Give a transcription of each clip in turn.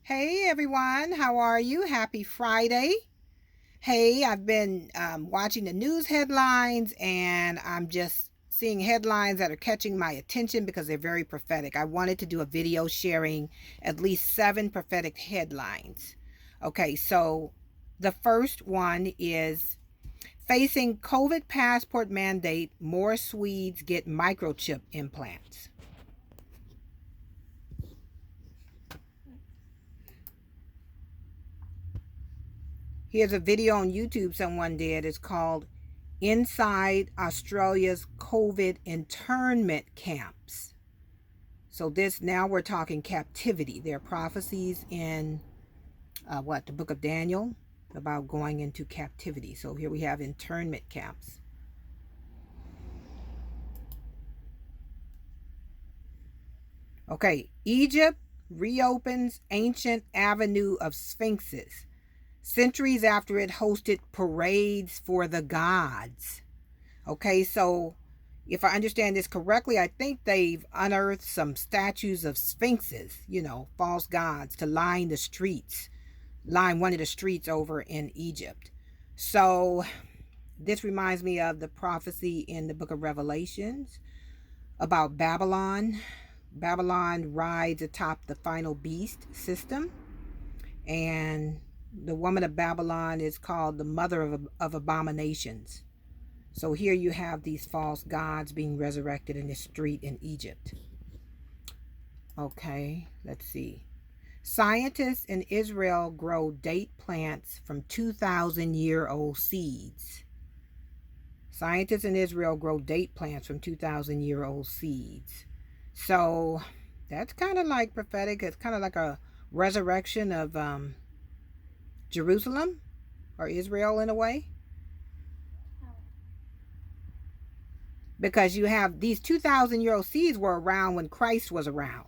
Hey everyone, how are you? Happy Friday. Hey, I've been watching the news headlines and I'm just seeing headlines that are catching my attention because they're very prophetic. I wanted to do a video sharing at least 7 prophetic headlines. Okay, so the first one is facing COVID passport mandate, more Swedes get microchip implants. Here's a video on YouTube someone did. It's called Inside Australia's COVID internment camps. So this, now we're talking captivity. There are prophecies in the book of Daniel about going into captivity. So here we have internment camps. Okay, Egypt reopens ancient avenue of Sphinxes centuries after it hosted parades for the gods. Okay, so if I understand this correctly, I think they've unearthed some statues of sphinxes, false gods, to line the streets, line one of the streets over in Egypt. So this reminds me of the prophecy in the book of Revelations about Babylon. Babylon rides atop the final beast system, and the woman of Babylon is called the mother of abominations. So here you have these false gods being resurrected in the street in Egypt. Okay, let's see. Scientists in Israel grow date plants from 2,000-year-old seeds. Scientists in Israel grow date plants from 2,000-year-old seeds. So that's kind of like prophetic. It's kind of like a resurrection of Jerusalem or Israel in a way. Because you have these 2,000-year-old seeds were around when Christ was around,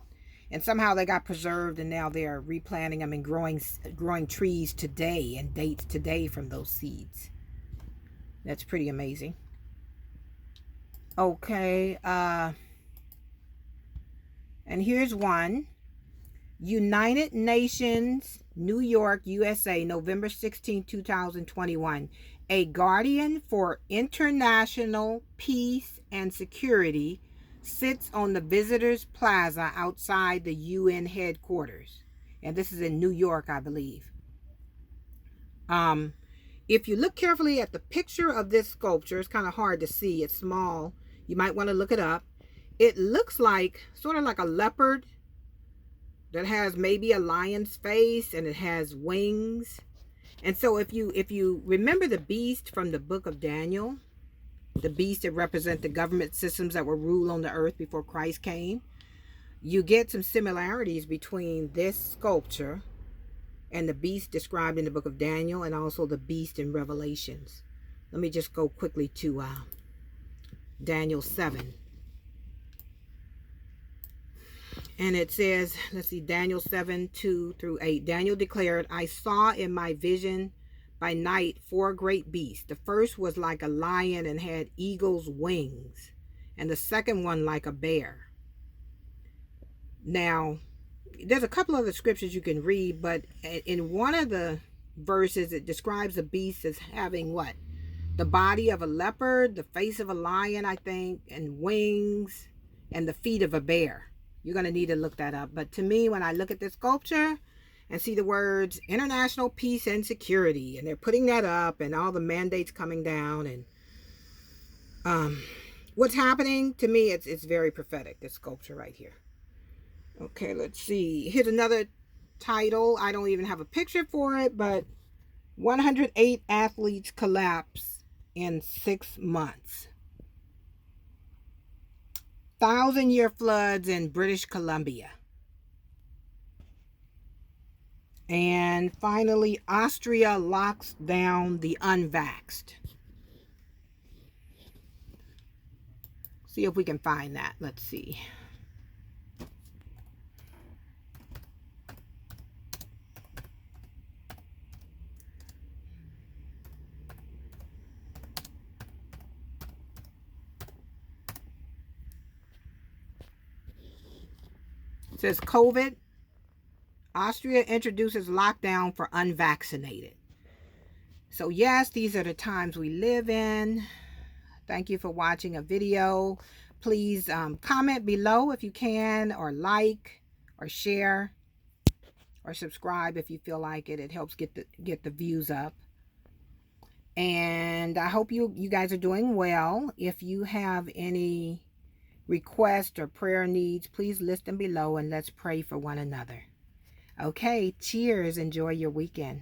and somehow they got preserved, and now they're replanting them and growing trees today and dates today from those seeds. That's pretty amazing. Okay, and here's one. United Nations, New York, USA, November 16, 2021. A guardian for international peace and security sits on the visitors plaza outside the UN headquarters. And this is in New York, I believe. If you look carefully at the picture of this sculpture, it's kind of hard to see. It's small. You might want to look it up. It looks like sort of like a leopard that has maybe a lion's face, and it has wings. And so if you remember the beast from the book of Daniel, the beast that represent the government systems that were ruled on the earth before Christ came, you get some similarities between this sculpture and the beast described in the book of Daniel, and also the beast in Revelations. Let me just go quickly to Daniel 7. And it says, let's see, Daniel 7, 2 through 8. Daniel declared, I saw in my vision by night 4 great beasts. The first was like a lion and had eagle's wings, and the second one like a bear. Now, there's a couple other scriptures you can read, but in one of the verses, it describes the beast as having what? The body of a leopard, the face of a lion, I think, and wings, and the feet of a bear. You're going to need to look that up. But to me, when I look at this sculpture and see the words international peace and security, and they're putting that up, and all the mandates coming down, and what's happening, to me, it's very prophetic, this sculpture right here. Okay, let's see. Here's another title. I don't even have a picture for it, but 108 athletes collapse in 6 months. 1,000-year floods in British Columbia. And finally, Austria locks down the unvaxxed. See if we can find that. Let's see. It says COVID Austria introduces lockdown for unvaccinated. So yes, these are the times we live in. Thank you for watching a video. Please comment below if you can, or like, or share, or subscribe if you feel like it. It helps get the views up. And I hope you guys are doing well. If you have any requests or prayer needs, please list them below and let's pray for one another. Okay, cheers. Enjoy your weekend.